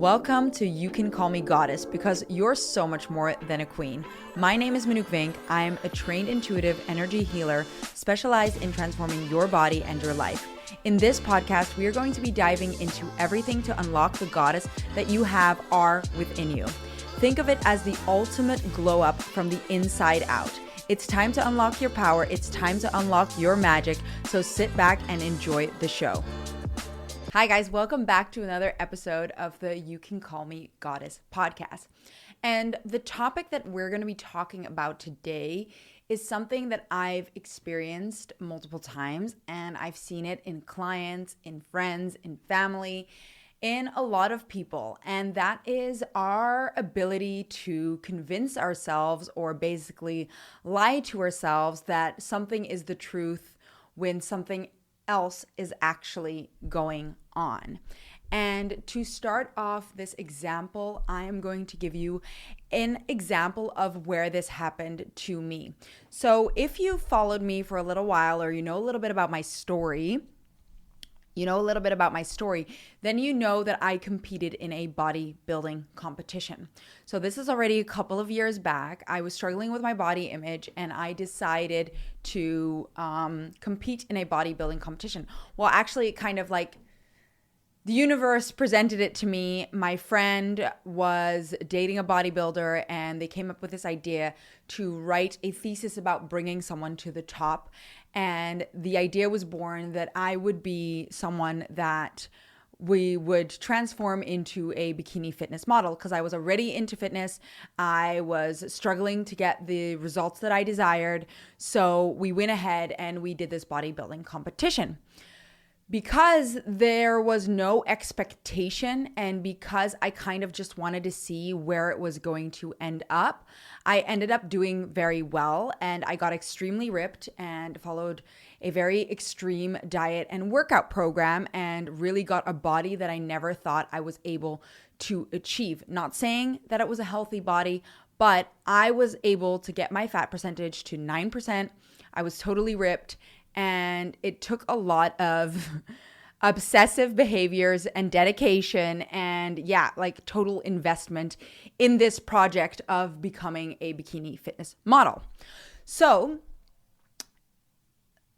Welcome to You Can Call Me Goddess, because you're so much more than a queen. My name is Manuk Vink. I am a trained intuitive energy healer specialized in transforming your body and your life. In this podcast, we are going to be diving into everything to unlock the goddess that you are within you. Think of it as the ultimate glow up from the inside out. It's time to unlock your power. It's time to unlock your magic. So sit back and enjoy the show. Hi guys, welcome back to another episode of the You Can Call Me Goddess podcast. And the topic that we're going to be talking about today is something that I've experienced multiple times, and I've seen it in clients, in friends, in family, in a lot of people. And that is our ability to convince ourselves, or basically lie to ourselves, that something is the truth when something else is actually going on. And to start off this example, I am going to give you an example of where this happened to me. So if you followed me for a little while, or you know a little bit about my story, then you know that I competed in a bodybuilding competition. So this is already a couple of years back. I was struggling with my body image, and I decided to compete in a bodybuilding competition. Well, actually, it kind of like the universe presented it to me. My friend was dating a bodybuilder, and they came up with this idea to write a thesis about bringing someone to the top. And the idea was born that I would be someone that we would transform into a bikini fitness model, because I was already into fitness. I was struggling to get the results that I desired. So we went ahead and we did this bodybuilding competition. Because there was no expectation, and because I kind of just wanted to see where it was going to end up, I ended up doing very well, and I got extremely ripped and followed a very extreme diet and workout program, and really got a body that I never thought I was able to achieve. Not saying that it was a healthy body, but I was able to get my fat percentage to 9%. I was totally ripped. And it took a lot of obsessive behaviors and dedication and total investment in this project of becoming a bikini fitness model. So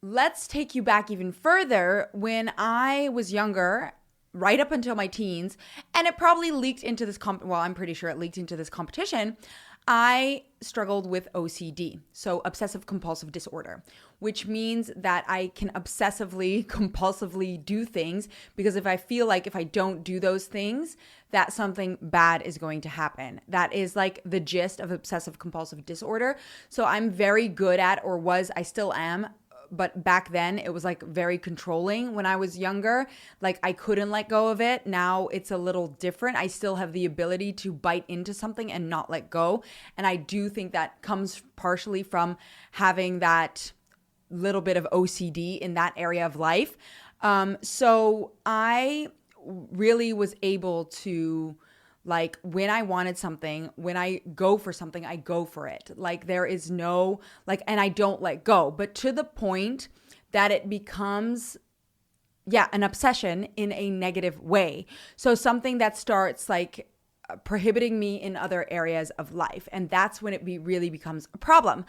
let's take you back even further. When I was younger, right up until my teens, and it probably leaked into this I'm pretty sure it leaked into this competition, I struggled with OCD, so obsessive compulsive disorder, which means that I can obsessively, compulsively do things, because if I feel like if I don't do those things, that something bad is going to happen. That is like the gist of obsessive compulsive disorder. So I'm very good at, I still am, but back then it was like very controlling when I was younger. Like I couldn't let go of it. Now it's a little different. I still have the ability to bite into something and not let go. And I do think that comes partially from having that little bit of OCD in that area of life. So I really was able to, like, when I wanted something, when I go for something, I go for it. Like there is no, and I don't let go, but to the point that it becomes, an obsession in a negative way. So something that starts prohibiting me in other areas of life. And that's when it really becomes a problem.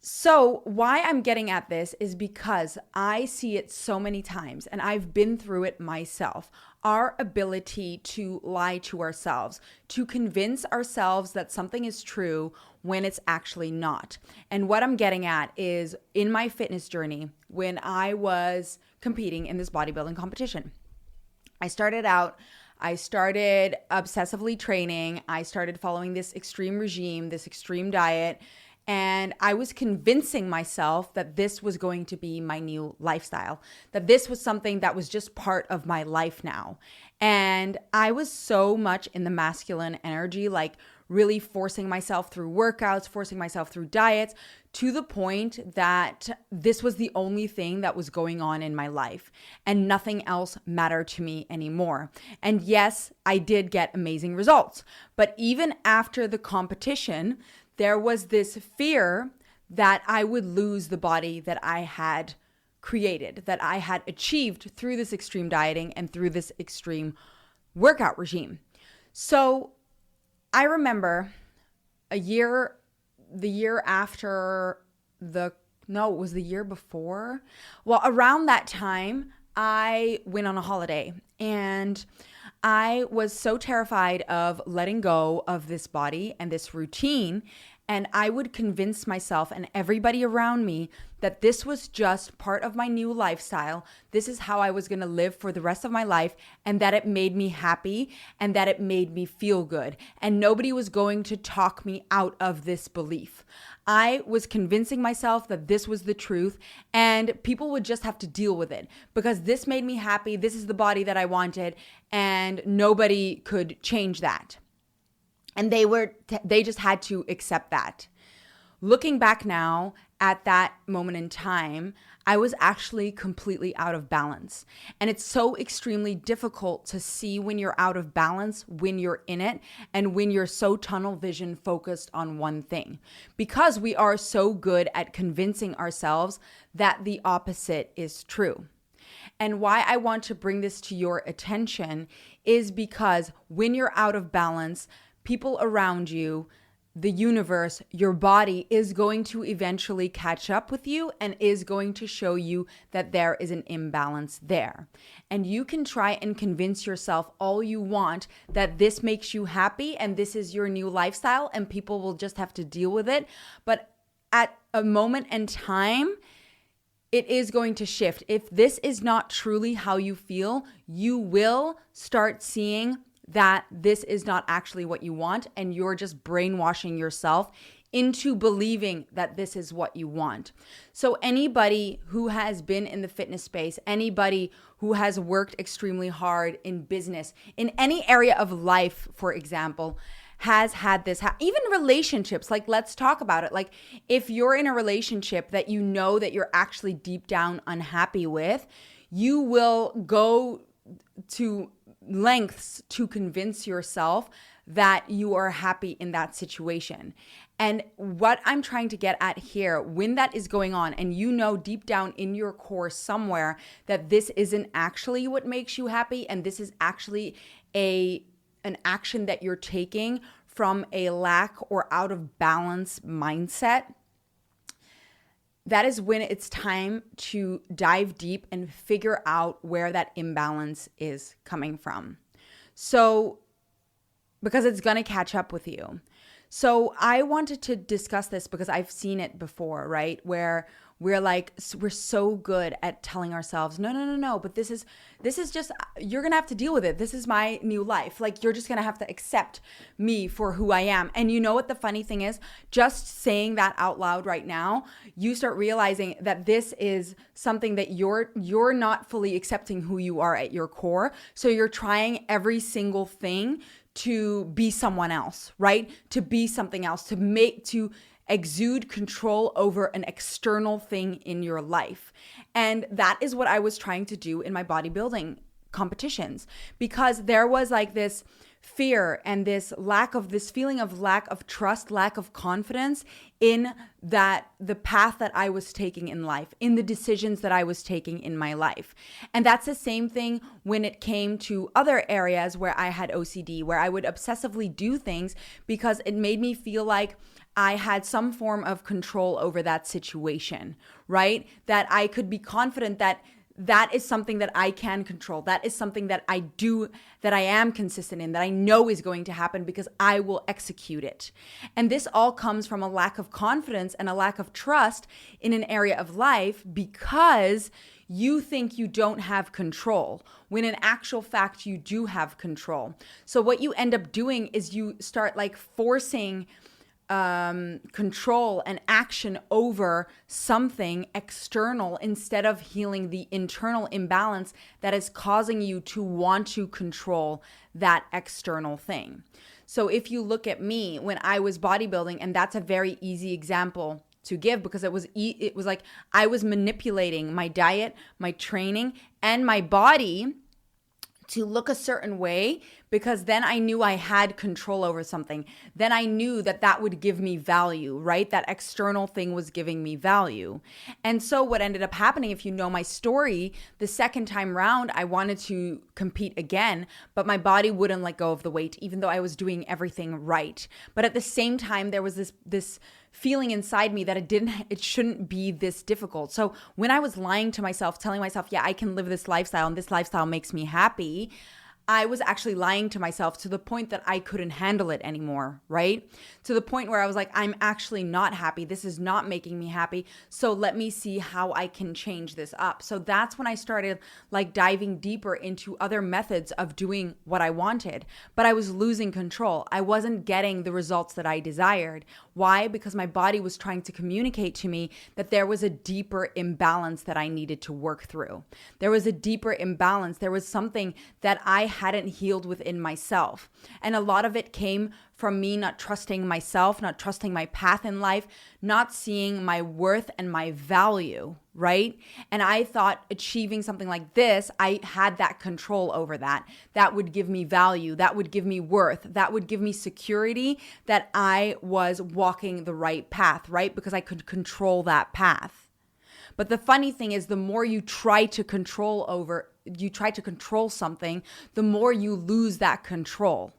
So why I'm getting at this is because I see it so many times, and I've been through it myself. Our ability to lie to ourselves, to convince ourselves that something is true when it's actually not. And what I'm getting at is in my fitness journey, when I was competing in this bodybuilding competition, I started obsessively training. I started following this extreme regime, this extreme diet. And I was convincing myself that this was going to be my new lifestyle, that this was something that was just part of my life now. And I was so much in the masculine energy, like really forcing myself through workouts, forcing myself through diets, to the point that this was the only thing that was going on in my life, and nothing else mattered to me anymore. And yes, I did get amazing results. But even after the competition, there was this fear that I would lose the body that I had created, that I had achieved through this extreme dieting and through this extreme workout regime. So I remember the year after it was the year before. Well, around that time, I went on a holiday and I was so terrified of letting go of this body and this routine. And I would convince myself and everybody around me that this was just part of my new lifestyle. This is how I was going to live for the rest of my life, and that it made me happy and that it made me feel good. And nobody was going to talk me out of this belief. I was convincing myself that this was the truth and people would just have to deal with it because this made me happy. This is the body that I wanted, and nobody could change that. And they just had to accept that. Looking back now at that moment in time, I was actually completely out of balance. And it's so extremely difficult to see when you're out of balance, when you're in it, and when you're so tunnel vision focused on one thing. Because we are so good at convincing ourselves that the opposite is true. And why I want to bring this to your attention is because when you're out of balance, people around you, the universe, your body is going to eventually catch up with you and is going to show you that there is an imbalance there. And you can try and convince yourself all you want that this makes you happy and this is your new lifestyle and people will just have to deal with it. But at a moment in time, it is going to shift. If this is not truly how you feel, you will start seeing that this is not actually what you want and you're just brainwashing yourself into believing that this is what you want. So anybody who has been in the fitness space, anybody who has worked extremely hard in business, in any area of life, for example, has had this, even relationships, like let's talk about it. Like if you're in a relationship that you know that you're actually deep down unhappy with, you will go to lengths to convince yourself that you are happy in that situation. And what I'm trying to get at here, when that is going on and you know deep down in your core somewhere that this isn't actually what makes you happy and this is actually an action that you're taking from a lack or out of balance mindset, that is when it's time to dive deep and figure out where that imbalance is coming from. So, because it's going to catch up with you. So I wanted to discuss this because I've seen it before, right? Where we're so good at telling ourselves, no, but this is just, you're going to have to deal with it. This is my new life. Like, you're just going to have to accept me for who I am. And you know what the funny thing is? Just saying that out loud right now, you start realizing that this is something that you're not fully accepting who you are at your core. So you're trying every single thing to be someone else, right? To be something else, to exude control over an external thing in your life. And that is what I was trying to do in my bodybuilding competitions, because there was like this fear and this feeling of lack of trust, lack of confidence in the path that I was taking in life, in the decisions that I was taking in my life. And that's the same thing when it came to other areas where I had OCD, where I would obsessively do things because it made me feel like I had some form of control over that situation, right? That I could be confident that that is something that I can control. That is something that I do, that I am consistent in, that I know is going to happen because I will execute it. And this all comes from a lack of confidence and a lack of trust in an area of life because you think you don't have control, when in actual fact, you do have control. So what you end up doing is you start like forcing control and action over something external instead of healing the internal imbalance that is causing you to want to control that external thing. So if you look at me when I was bodybuilding, and that's a very easy example to give because it was like I was manipulating my diet, my training, and my body to look a certain way, because then I knew I had control over something. Then I knew that that would give me value, right? That external thing was giving me value. And so what ended up happening, if you know my story, the second time round, I wanted to compete again, but my body wouldn't let go of the weight, even though I was doing everything right. But at the same time, there was this feeling inside me that it shouldn't be this difficult. So when I was lying to myself, telling myself, yeah, I can live this lifestyle and this lifestyle makes me happy, I was actually lying to myself to the point that I couldn't handle it anymore, right? To the point where I was like, I'm actually not happy. This is not making me happy. So let me see how I can change this up. So that's when I started like diving deeper into other methods of doing what I wanted, but I was losing control. I wasn't getting the results that I desired. Why? Because my body was trying to communicate to me that there was a deeper imbalance that I needed to work through. There was a deeper imbalance. There was something that I hadn't healed within myself. And a lot of it came from me not trusting myself, not trusting my path in life, not seeing my worth and my value, right? And I thought achieving something like this, I had that control over that. That would give me value. That would give me worth. That would give me security that I was walking the right path, right? Because I could control that path. But the funny thing is, the more you try to control something, the more you lose that control.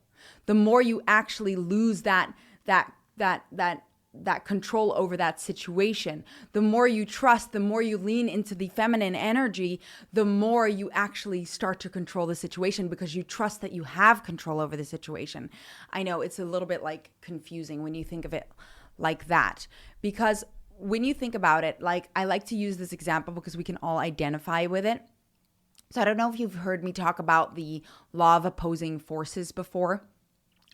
The more you actually lose that control over that situation. The more you trust, the more you lean into the feminine energy, the more you actually start to control the situation because you trust that you have control over the situation. I know it's a little bit like confusing when you think of it like that, because when you think about it, like I like to use this example because we can all identify with it. So I don't know if you've heard me talk about the law of opposing forces before,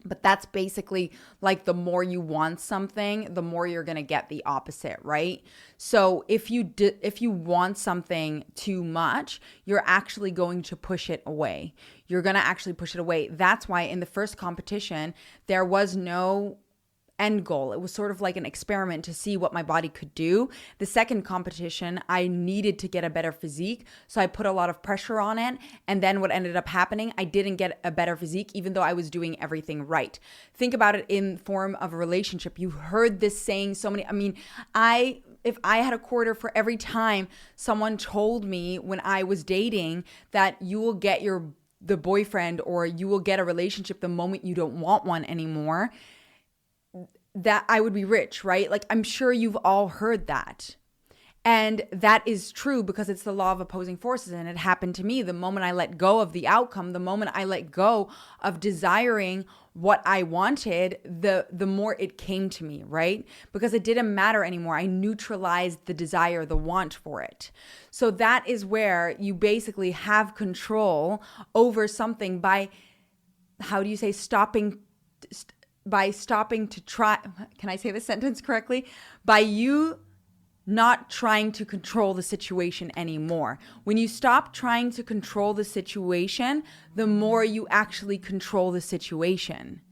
but that's basically like the more you want something, the more you're going to get the opposite, right? So if you want something too much, you're actually going to push it away. You're going to actually push it away. That's why in the first competition, there was no end goal. It was sort of like an experiment to see what my body could do. The second competition, I needed to get a better physique, so I put a lot of pressure on it. And then what ended up happening, I didn't get a better physique, even though I was doing everything right. Think about it in form of a relationship. You heard this saying so many. If I had a quarter for every time someone told me when I was dating that you will get the boyfriend or you will get a relationship the moment you don't want one anymore, that I would be rich, right? Like, I'm sure you've all heard that. And that is true because it's the law of opposing forces. And it happened to me the moment I let go of the outcome, the moment I let go of desiring what I wanted, the more it came to me, right? Because it didn't matter anymore. I neutralized the desire, the want for it. So that is where you basically have control over something by, stopping to try, can I say this sentence correctly? By you not trying to control the situation anymore. When you stop trying to control the situation, the more you actually control the situation.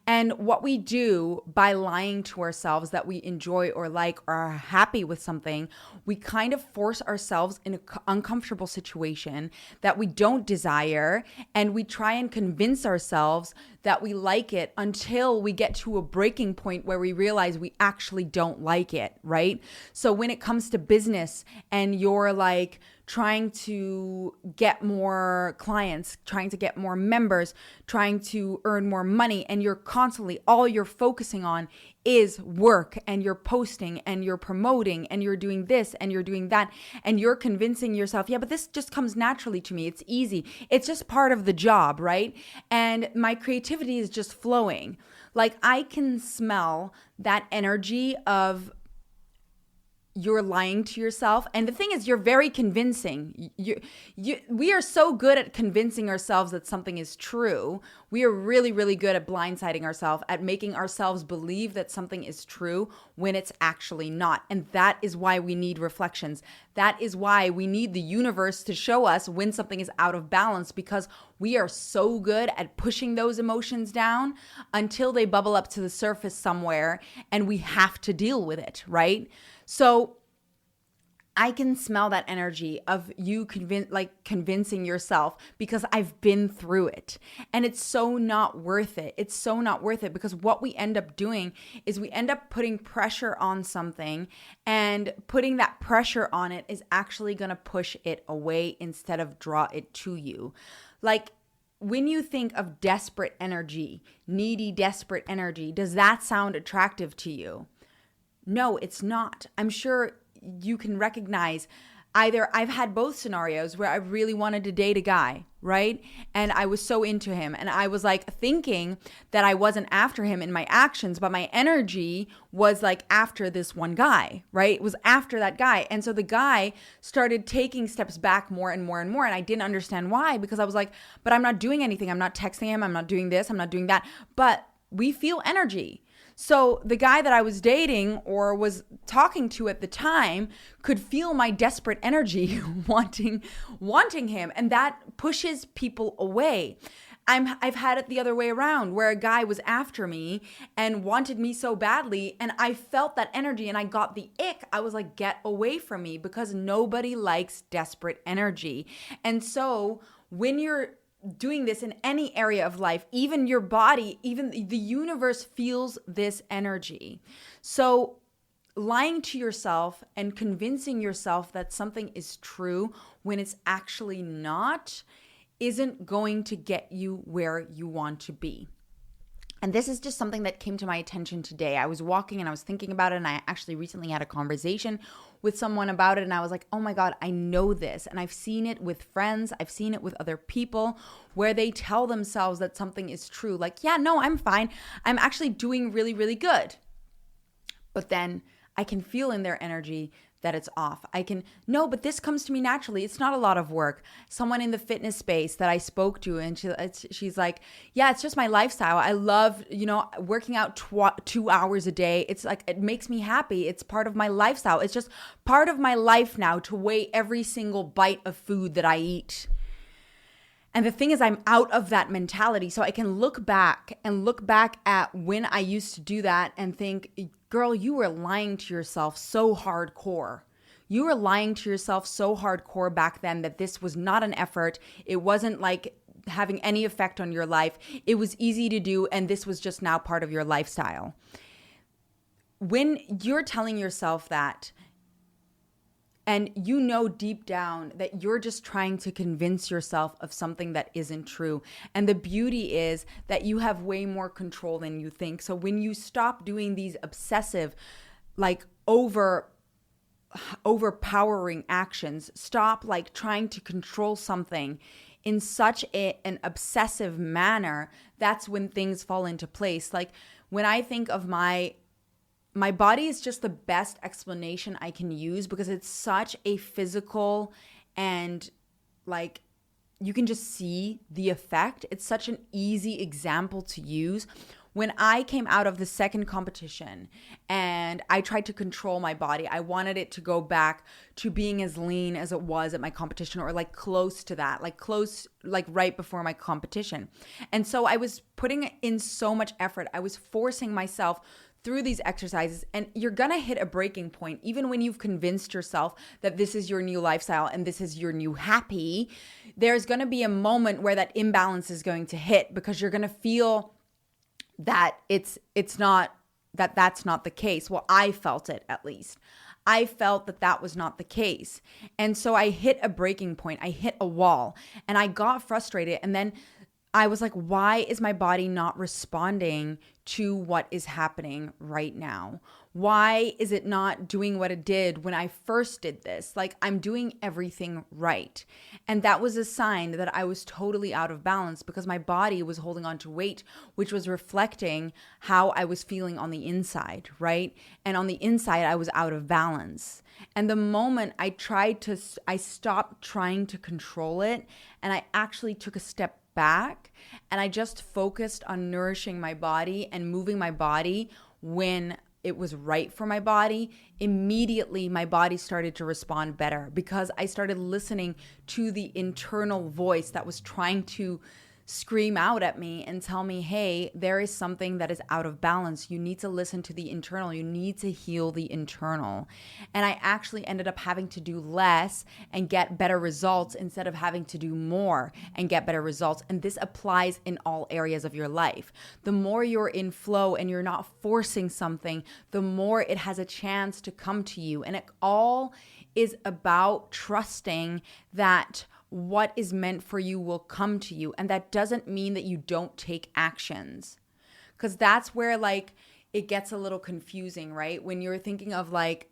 And what we do by lying to ourselves that we enjoy or like or are happy with something, we kind of force ourselves in an uncomfortable situation that we don't desire, and we try and convince ourselves that we like it until we get to a breaking point where we realize we actually don't like it, right? So when it comes to business and you're like trying to get more clients, trying to get more members, trying to earn more money, and you're constantly, all you're focusing on is work, and you're posting and you're promoting and you're doing this and you're doing that, and you're convincing yourself, yeah, but this just comes naturally to me. It's easy. It's just part of the job, right? And my creativity is just flowing. Like, I can smell that energy of you're lying to yourself. And the thing is, you're very convincing. We are so good at convincing ourselves that something is true. We are really, really good at blindsiding ourselves, at making ourselves believe that something is true when it's actually not. And that is why we need reflections. That is why we need the universe to show us when something is out of balance, because we are so good at pushing those emotions down until they bubble up to the surface somewhere and we have to deal with it, right? So I can smell that energy of you convincing yourself because I've been through it. And it's so not worth it. It's so not worth it because what we end up doing is we end up putting pressure on something, and putting that pressure on it is actually going to push it away instead of draw it to you. Like, when you think of desperate energy, needy, desperate energy, does that sound attractive to you? No, it's not. I'm sure you can recognize either I've had both scenarios where I really wanted to date a guy, right? And I was so into him, and I was like thinking that I wasn't after him in my actions, but my energy was like after this one guy, right? It was after that guy. And so the guy started taking steps back more and more and more. And I didn't understand why, because I was like, but I'm not doing anything. I'm not texting him. I'm not doing this. I'm not doing that. But we feel energy. So the guy that I was dating or was talking to at the time could feel my desperate energy wanting him, and that pushes people away. I've had it the other way around, where a guy was after me and wanted me so badly, and I felt that energy and I got the ick. I was like, get away from me, because nobody likes desperate energy. And so when you're doing this in any area of life, even your body, even the universe feels this energy. So lying to yourself and convincing yourself that something is true when it's actually not isn't going to get you where you want to be. And this is just something that came to my attention today. I was walking and I was thinking about it, and I actually recently had a conversation with someone about it, and I was like, oh my God, I know this. And I've seen it with friends. I've seen it with other people where they tell themselves that something is true. Like, yeah, no, I'm fine. I'm actually doing really, really good. But then I can feel in their energy that it's off. No, but this comes to me naturally. It's not a lot of work. Someone in the fitness space that I spoke to, and she's like, yeah, it's just my lifestyle. I love, working out 2 hours a day. It's like, it makes me happy. It's part of my lifestyle. It's just part of my life now to weigh every single bite of food that I eat. And the thing is, I'm out of that mentality. So I can look back at when I used to do that and think, girl, you were lying to yourself so hardcore. You were lying to yourself so hardcore back then that this was not an effort. It wasn't like having any effect on your life. It was easy to do, and this was just now part of your lifestyle. When you're telling yourself that, and you know deep down that you're just trying to convince yourself of something that isn't true. And the beauty is that you have way more control than you think. So when you stop doing these obsessive, like overpowering actions, stop like trying to control something in such an obsessive manner, that's when things fall into place. Like when I think of my body is just the best explanation I can use, because it's such a physical, and like you can just see the effect. It's such an easy example to use. When I came out of the second competition and I tried to control my body, I wanted it to go back to being as lean as it was at my competition, or like close to that, like right before my competition. And so I was putting in so much effort. I was forcing myself through these exercises, and you're gonna hit a breaking point. Even when you've convinced yourself that this is your new lifestyle and this is your new happy, there's gonna be a moment where that imbalance is going to hit, because you're gonna feel that that's not the case. Well, I felt it, at least. I felt that was not the case. And so I hit a breaking point. I hit a wall, and I got frustrated. And then I was like, why is my body not responding to what is happening right now? Why is it not doing what it did when I first did this? Like, I'm doing everything right. And that was a sign that I was totally out of balance, because my body was holding on to weight, which was reflecting how I was feeling on the inside, right? And on the inside, I was out of balance. And the moment I stopped trying to control it, and I actually took a step back, and I just focused on nourishing my body and moving my body when it was right for my body, immediately my body started to respond better, because I started listening to the internal voice that was trying to scream out at me and tell me, hey, there is something that is out of balance. You need to listen to the internal. You need to heal the internal. And I actually ended up having to do less and get better results instead of having to do more and get better results. And this applies in all areas of your life. The more you're in flow and you're not forcing something, the more it has a chance to come to you. And it all is about trusting that what is meant for you will come to you. And that doesn't mean that you don't take actions. Because that's where like it gets a little confusing, right? When you're thinking of like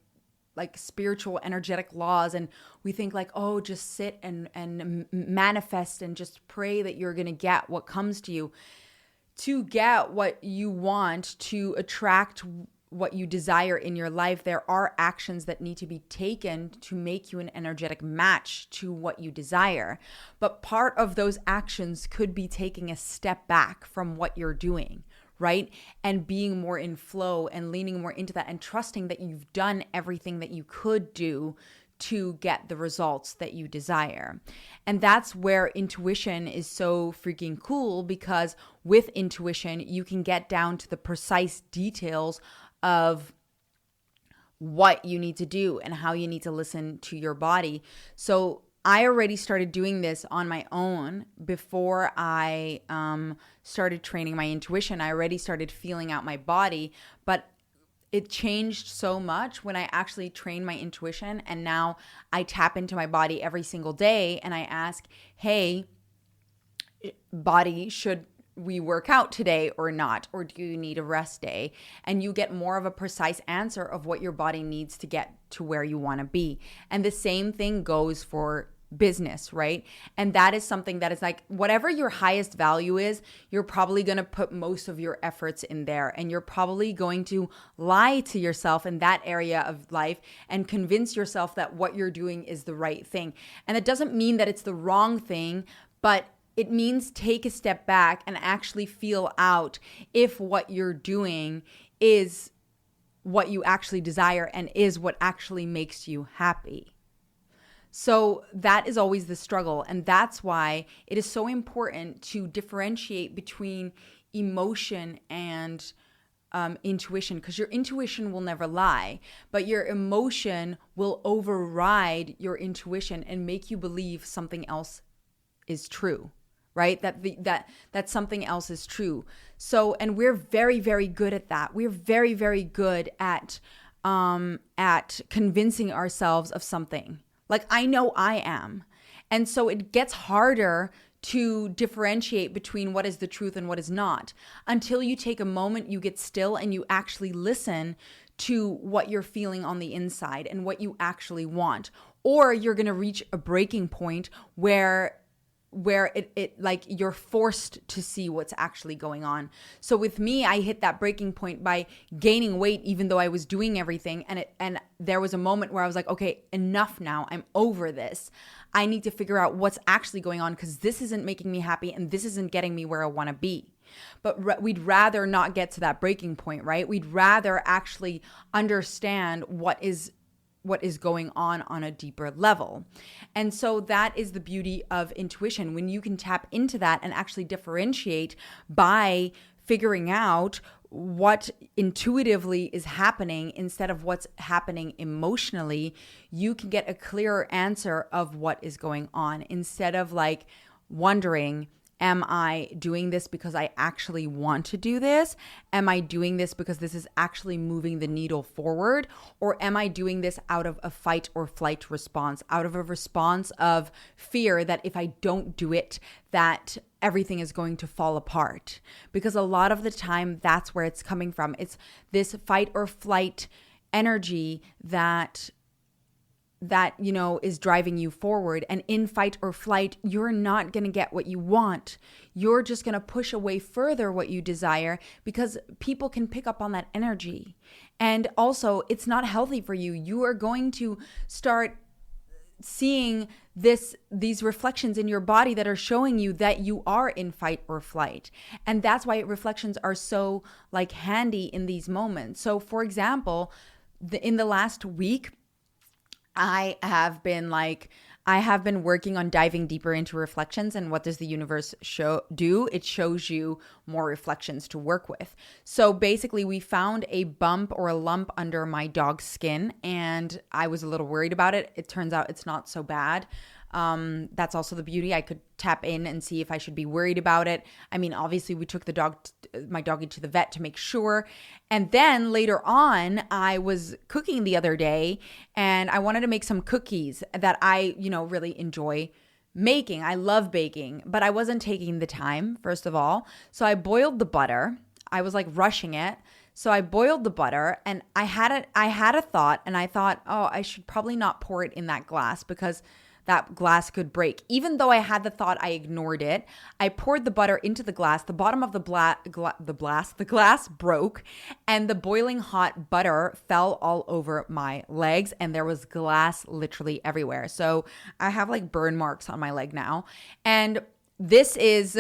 spiritual energetic laws, and we think like, oh, just sit and manifest and just pray that you're going to get what comes to you. To get what you want, to attract what you desire in your life, there are actions that need to be taken to make you an energetic match to what you desire. But part of those actions could be taking a step back from what you're doing, right? And being more in flow and leaning more into that and trusting that you've done everything that you could do to get the results that you desire. And that's where intuition is so freaking cool, because with intuition, you can get down to the precise details of what you need to do and how you need to listen to your body. So I already started doing this on my own before I started training my intuition. I already started feeling out my body, but it changed so much when I actually trained my intuition. And now I tap into my body every single day and I ask, hey, body, should we work out today or not? Or do you need a rest day? And you get more of a precise answer of what your body needs to get to where you want to be. And the same thing goes for business, right? And that is something that is like, whatever your highest value is, you're probably going to put most of your efforts in there. And you're probably going to lie to yourself in that area of life and convince yourself that what you're doing is the right thing. And it doesn't mean that it's the wrong thing, but it means take a step back and actually feel out if what you're doing is what you actually desire and is what actually makes you happy. So that is always the struggle. And that's why it is so important to differentiate between emotion and intuition, because your intuition will never lie, but your emotion will override your intuition and make you believe something else is true. Right? That something else is true. So, and we're very, very good at that. We're very, very good at convincing ourselves of something. Like I know I am. And so it gets harder to differentiate between what is the truth and what is not. Until you take a moment, you get still and you actually listen to what you're feeling on the inside and what you actually want. Or you're going to reach a breaking point where it like you're forced to see what's actually going on. So with me, I hit that breaking point by gaining weight, even though I was doing everything. And there was a moment where I was like, okay, enough now. I'm over this. I need to figure out what's actually going on, because this isn't making me happy and this isn't getting me where I want to be. But we'd rather not get to that breaking point, right? We'd rather actually understand what is going on a deeper level. And so that is the beauty of intuition, when you can tap into that and actually differentiate by figuring out what intuitively is happening instead of what's happening emotionally. You can get a clearer answer of what is going on, instead of like wondering, am I doing this because I actually want to do this? Am I doing this because this is actually moving the needle forward? Or am I doing this out of a fight or flight response, out of a response of fear that if I don't do it, that everything is going to fall apart? Because a lot of the time, that's where it's coming from. It's this fight or flight energy that is driving you forward. And in fight or flight, you're not going to get what you want. You're just going to push away further what you desire, because people can pick up on that energy. And also, it's not healthy for you. You are going to start seeing these reflections in your body that are showing you that you are in fight or flight. And that's why reflections are so like handy in these moments. So for example, in the last week, I have been like, I have been working on diving deeper into reflections. And what does the universe do? It shows you more reflections to work with. So basically, we found a bump or a lump under my dog's skin, and I was a little worried about it. It turns out it's not so bad. That's also the beauty. I could tap in and see if I should be worried about it. I mean, obviously we took my doggy to the vet to make sure. And then later on, I was cooking the other day and I wanted to make some cookies that I, really enjoy making. I love baking, but I wasn't taking the time, first of all. So I boiled the butter. I was like rushing it. So I boiled the butter and I had a thought, and I thought, oh, I should probably not pour it in that glass because that glass could break. Even though I had the thought, I ignored it. I poured the butter into the glass. The bottom of the glass broke, and the boiling hot butter fell all over my legs, and there was glass literally everywhere. So I have like burn marks on my leg now. And this is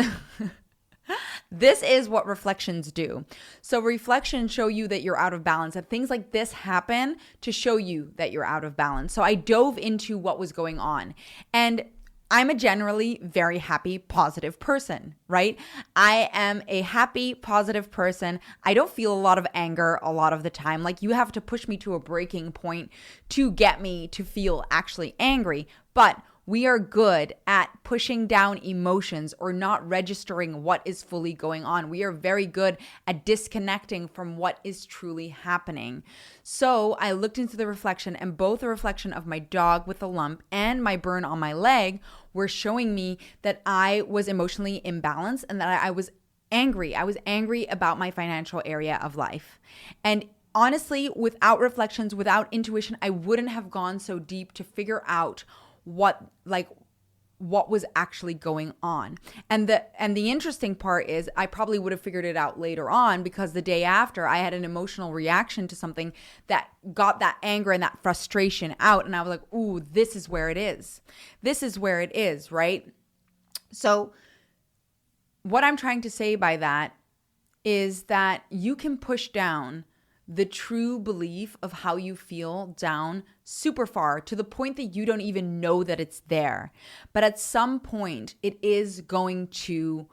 this is what reflections do. So reflections show you that you're out of balance, and things like this happen to show you that you're out of balance. So I dove into what was going on, and I'm a generally very happy, positive person, right? I am a happy, positive person. I don't feel a lot of anger a lot of the time. Like, you have to push me to a breaking point to get me to feel actually angry. But we are good at pushing down emotions or not registering what is fully going on. We are very good at disconnecting from what is truly happening. So I looked into the reflection, and both the reflection of my dog with a lump and my burn on my leg were showing me that I was emotionally imbalanced and that I was angry. I was angry about my financial area of life. And honestly, without reflections, without intuition, I wouldn't have gone so deep to figure out what was actually going on. And the interesting part is I probably would have figured it out later on, because the day after I had an emotional reaction to something that got that anger and that frustration out. And I was like, ooh, this is where it is. This is where it is, right? So what I'm trying to say by that is that you can push down the true belief of how you feel down super far, to the point that you don't even know that it's there. But at some point, it is going to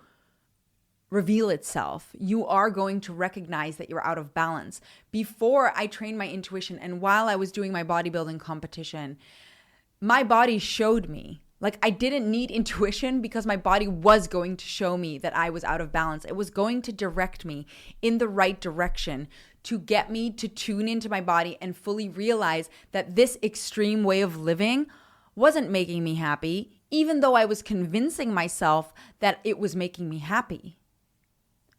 reveal itself. You are going to recognize that you're out of balance. Before I trained my intuition, and while I was doing my bodybuilding competition, my body showed me. Like, I didn't need intuition, because my body was going to show me that I was out of balance. It was going to direct me in the right direction to get me to tune into my body and fully realize that this extreme way of living wasn't making me happy, even though I was convincing myself that it was making me happy.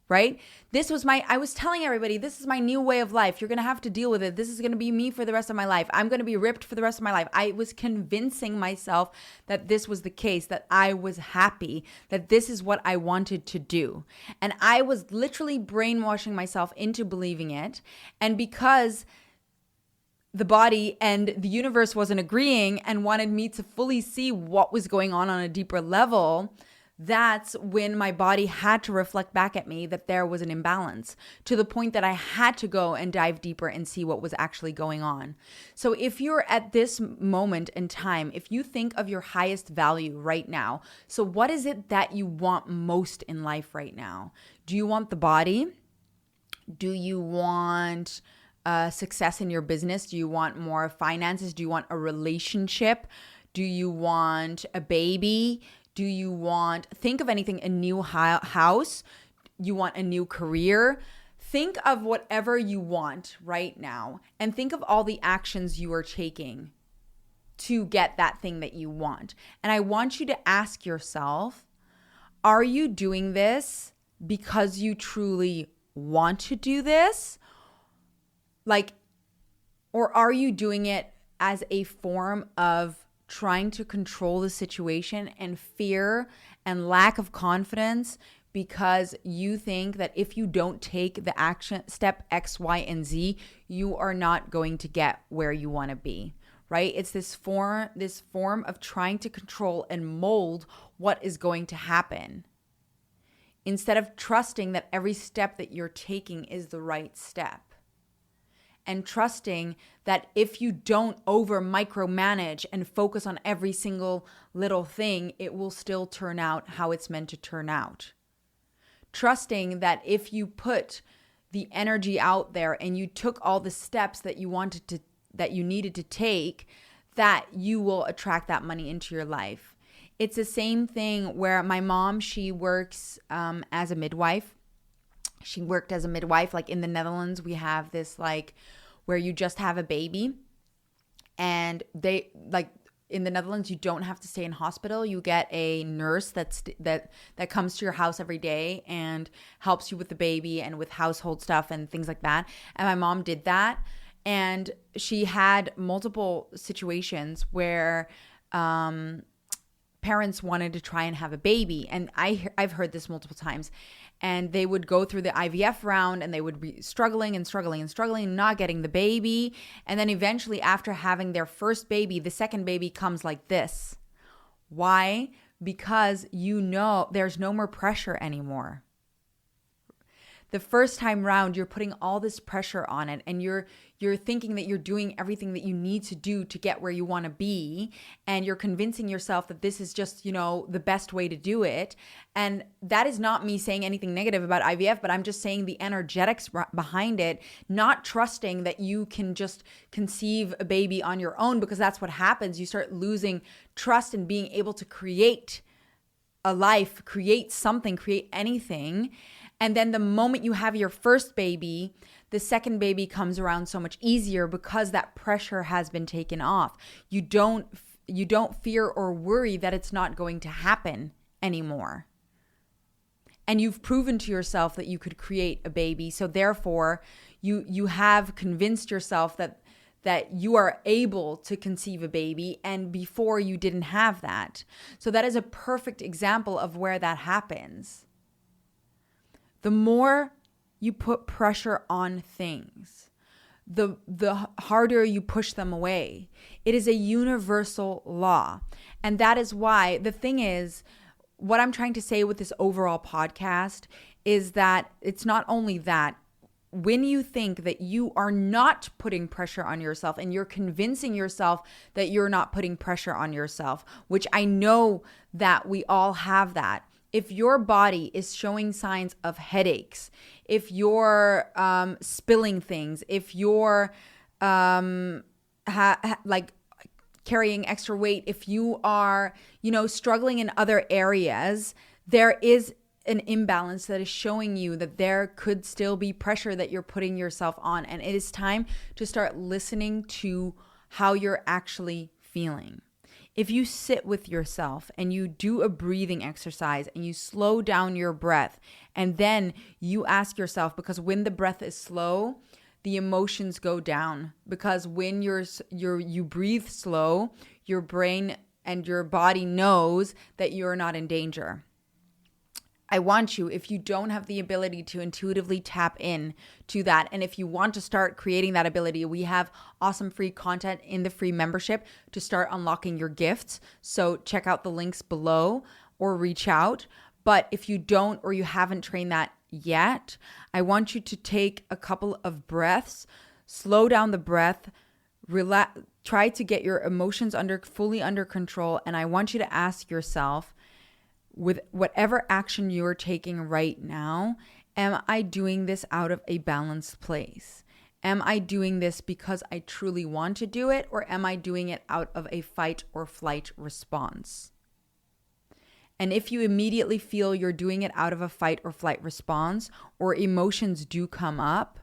Right? I was telling everybody, this is my new way of life. You're going to have to deal with it. This is going to be me for the rest of my life. I'm going to be ripped for the rest of my life. I was convincing myself that this was the case, that I was happy, that this is what I wanted to do. And I was literally brainwashing myself into believing it. And because the body and the universe wasn't agreeing and wanted me to fully see what was going on a deeper level, that's when my body had to reflect back at me that there was an imbalance, to the point that I had to go and dive deeper and see what was actually going on. So if you're at this moment in time, if you think of your highest value right now, so what is it that you want most in life right now? Do you want the body? Do you want success in your business? Do you want more finances? Do you want a relationship? Do you want a baby? Do you want, think of anything, a new house? You want a new career? Think of whatever you want right now, and think of all the actions you are taking to get that thing that you want. And I want you to ask yourself, are you doing this because you truly want to do this? Or are you doing it as a form of trying to control the situation and fear and lack of confidence, because you think that if you don't take the action step X, Y, and Z, you are not going to get where you want to be, right? It's this form of trying to control and mold what is going to happen, instead of trusting that every step that you're taking is the right step. and trusting that if you don't over micromanage and focus on every single little thing, it will still turn out how it's meant to turn out. Trusting that if you put the energy out there and you took all the steps that you needed to take, that you will attract that money into your life. It's the same thing where my mom, she works as a midwife. She worked as a midwife. Like in the Netherlands, we have this like where you just have a baby, and they like in the Netherlands, you don't have to stay in hospital. You get a nurse that comes to your house every day and helps you with the baby and with household stuff and things like that. And my mom did that. And she had multiple situations where parents wanted to try and have a baby. And I've heard this multiple times. And they would go through the IVF round and they would be struggling, not getting the baby. And then eventually, after having their first baby, the second baby comes like this. Why? Because there's no more pressure anymore. The first time round, you're putting all this pressure on it, and you're thinking that you're doing everything that you need to do to get where you want to be, and you're convincing yourself that this is just, the best way to do it. And that is not me saying anything negative about IVF, but I'm just saying the energetics behind it, not trusting that you can just conceive a baby on your own, because that's what happens. You start losing trust in being able to create a life, create something, create anything. And then the moment you have your first baby, the second baby comes around so much easier because that pressure has been taken off. You don't fear or worry that it's not going to happen anymore. And you've proven to yourself that you could create a baby. So therefore, you have convinced yourself that you are able to conceive a baby, and before you didn't have that. So that is a perfect example of where that happens. The more you put pressure on things, the harder you push them away. It is a universal law. And that is why the thing is, what I'm trying to say with this overall podcast is that it's not only that. When you think that you are not putting pressure on yourself and you're convincing yourself that you're not putting pressure on yourself, which I know that we all have that. If your body is showing signs of headaches, if you're spilling things, if you're like carrying extra weight, if you are, struggling in other areas, there is an imbalance that is showing you that there could still be pressure that you're putting yourself on. And it is time to start listening to how you're actually feeling. If you sit with yourself and you do a breathing exercise and you slow down your breath, and then you ask yourself, because when the breath is slow, the emotions go down, because when you breathe slow, your brain and your body knows that you're not in danger. I want you, if you don't have the ability to intuitively tap in to that, and if you want to start creating that ability, we have awesome free content in the free membership to start unlocking your gifts. So check out the links below or reach out. But if you don't, or you haven't trained that yet, I want you to take a couple of breaths, slow down the breath, relax, try to get your emotions fully under control. And I want you to ask yourself, with whatever action you're taking right now, am I doing this out of a balanced place? Am I doing this because I truly want to do it, or am I doing it out of a fight or flight response? And if you immediately feel you're doing it out of a fight or flight response, or emotions do come up,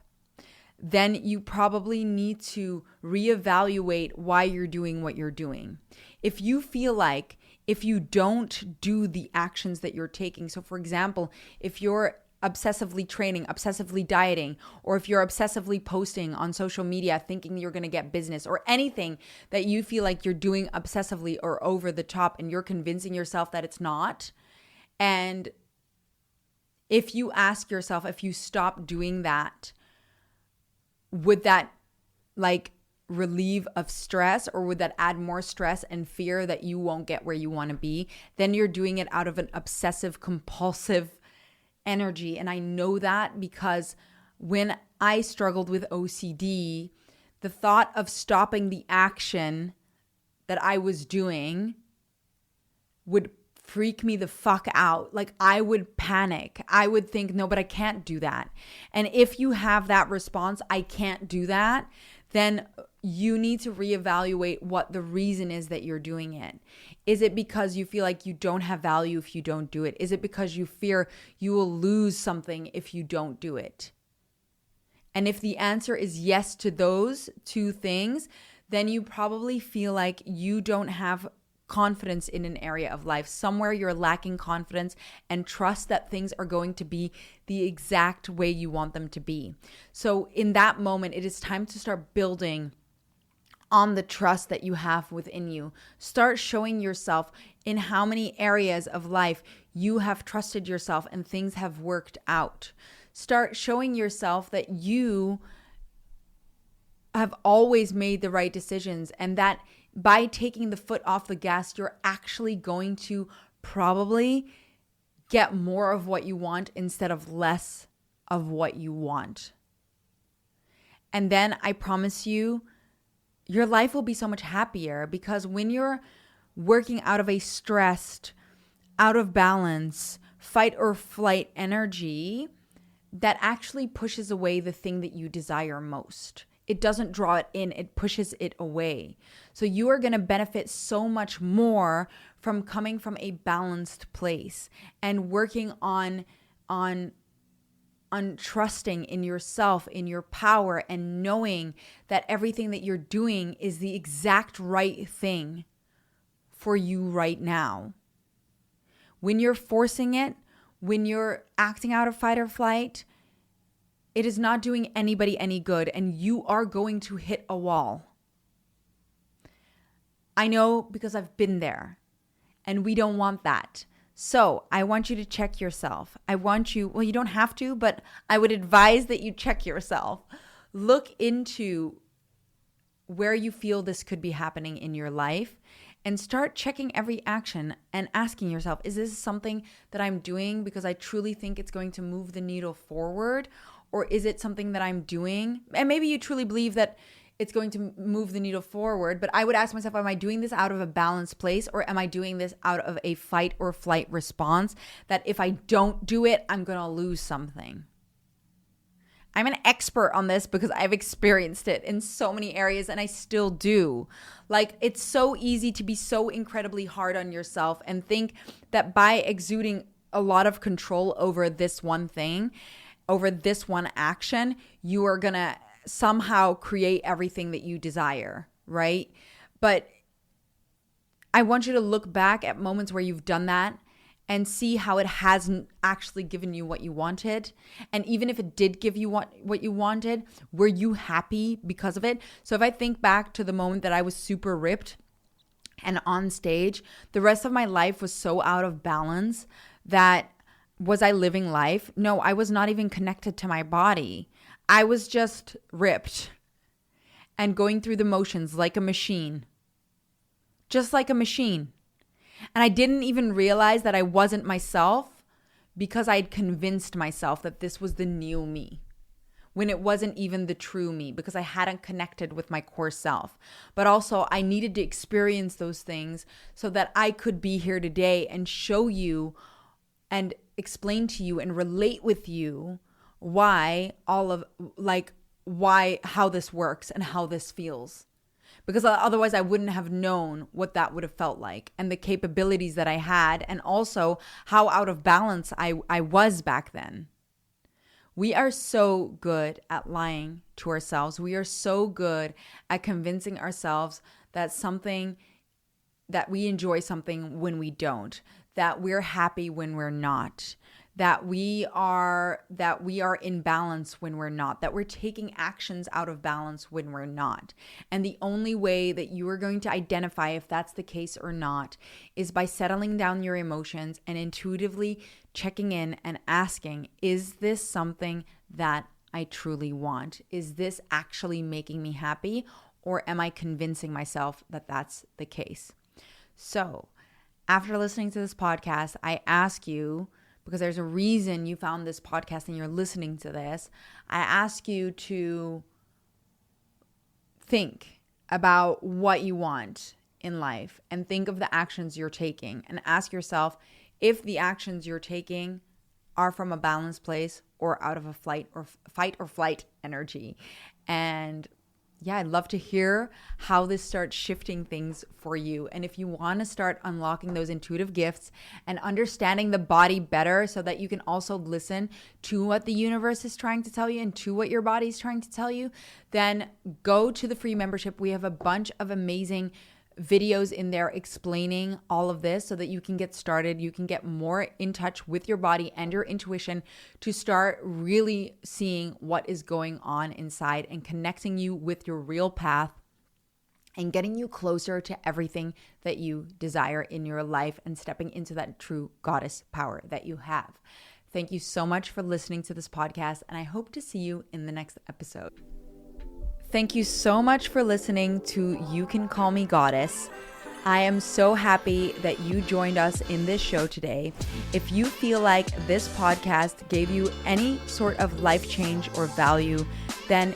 then you probably need to reevaluate why you're doing what you're doing. If you feel like if you don't do the actions that you're taking, so for example, if you're obsessively training, obsessively dieting, or if you're obsessively posting on social media thinking you're going to get business, or anything that you feel like you're doing obsessively or over the top and you're convincing yourself that it's not, and if you ask yourself, if you stop doing that, would that relieve of stress, or would that add more stress and fear that you won't get where you want to be? Then you're doing it out of an obsessive compulsive energy. And I know that because when I struggled with OCD, the thought of stopping the action that I was doing would freak me the fuck out. Like, I would panic. I would think, no, but I can't do that. And if you have that response, I can't do that, then you need to reevaluate what the reason is that you're doing it. Is it because you feel like you don't have value if you don't do it? Is it because you fear you will lose something if you don't do it? And if the answer is yes to those two things, then you probably feel like you don't have confidence in an area of life. Somewhere you're lacking confidence and trust that things are going to be the exact way you want them to be. So in that moment, it is time to start building on the trust that you have within you. Start showing yourself in how many areas of life you have trusted yourself and things have worked out. Start showing yourself that you have always made the right decisions, and that by taking the foot off the gas, you're actually going to probably get more of what you want instead of less of what you want. And then I promise you, your life will be so much happier, because when you're working out of a stressed, out of balance, fight or flight energy, that actually pushes away the thing that you desire most. It doesn't draw it in, it pushes it away. So you are going to benefit so much more from coming from a balanced place and working on trusting in yourself, in your power, and knowing that everything that you're doing is the exact right thing for you right now. When you're forcing it, when you're acting out of fight or flight, it is not doing anybody any good, and you are going to hit a wall. I know, because I've been there, and we don't want that. So I want you to check yourself. Well, you don't have to, but I would advise that you check yourself. Look into where you feel this could be happening in your life, and start checking every action and asking yourself, is this something that I'm doing because I truly think it's going to move the needle forward? Or is it something that I'm doing? And maybe you truly believe that it's going to move the needle forward, but I would ask myself, am I doing this out of a balanced place, or am I doing this out of a fight or flight response that if I don't do it, I'm going to lose something? I'm an expert on this because I've experienced it in so many areas, and I still do. Like, it's so easy to be so incredibly hard on yourself and think that by exuding a lot of control over this one thing, over this one action, you are going to somehow create everything that you desire, right? But I want you to look back at moments where you've done that and see how it hasn't actually given you what you wanted. And even if it did give you what you wanted, were you happy because of it? So if I think back to the moment that I was super ripped and on stage, the rest of my life was so out of balance that was I living life? No, I was not even connected to my body. I was just ripped and going through the motions like a machine. Just like a machine. And I didn't even realize that I wasn't myself because I had convinced myself that this was the new me, when it wasn't even the true me, because I hadn't connected with my core self. But also, I needed to experience those things so that I could be here today and show you and explain to you and relate with you how this works and how this feels. Because otherwise I wouldn't have known what that would have felt like, and the capabilities that I had, and also how out of balance I was back then. We are so good at lying to ourselves. We are so good at convincing ourselves that we enjoy something when we don't, that we're happy when we're not, that we are in balance when we're not, that we're taking actions out of balance when we're not. And the only way that you are going to identify if that's the case or not is by settling down your emotions and intuitively checking in and asking, is this something that I truly want? Is this actually making me happy? Or am I convincing myself that that's the case? So after listening to this podcast, I ask you, because there's a reason you found this podcast and you're listening to this, I ask you to think about what you want in life and think of the actions you're taking and ask yourself if the actions you're taking are from a balanced place or out of a fight or flight energy. And yeah, I'd love to hear how this starts shifting things for you. And if you want to start unlocking those intuitive gifts and understanding the body better so that you can also listen to what the universe is trying to tell you and to what your body is trying to tell you, then go to the free membership. We have a bunch of amazing videos in there explaining all of this so that you can get started. You can get more in touch with your body and your intuition to start really seeing what is going on inside and connecting you with your real path and getting you closer to everything that you desire in your life and stepping into that true goddess power that you have. Thank you so much for listening to this podcast, and I hope to see you in the next episode. Thank you so much for listening to You Can Call Me Goddess. I am so happy that you joined us in this show today. If you feel like this podcast gave you any sort of life change or value, then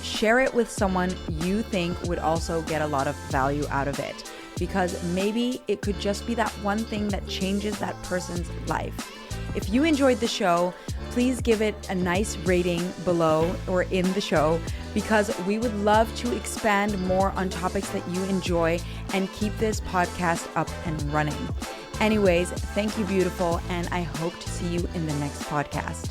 share it with someone you think would also get a lot of value out of it, because maybe it could just be that one thing that changes that person's life. If you enjoyed the show, please give it a nice rating below or in the show, because we would love to expand more on topics that you enjoy and keep this podcast up and running. Anyways, thank you, beautiful, and I hope to see you in the next podcast.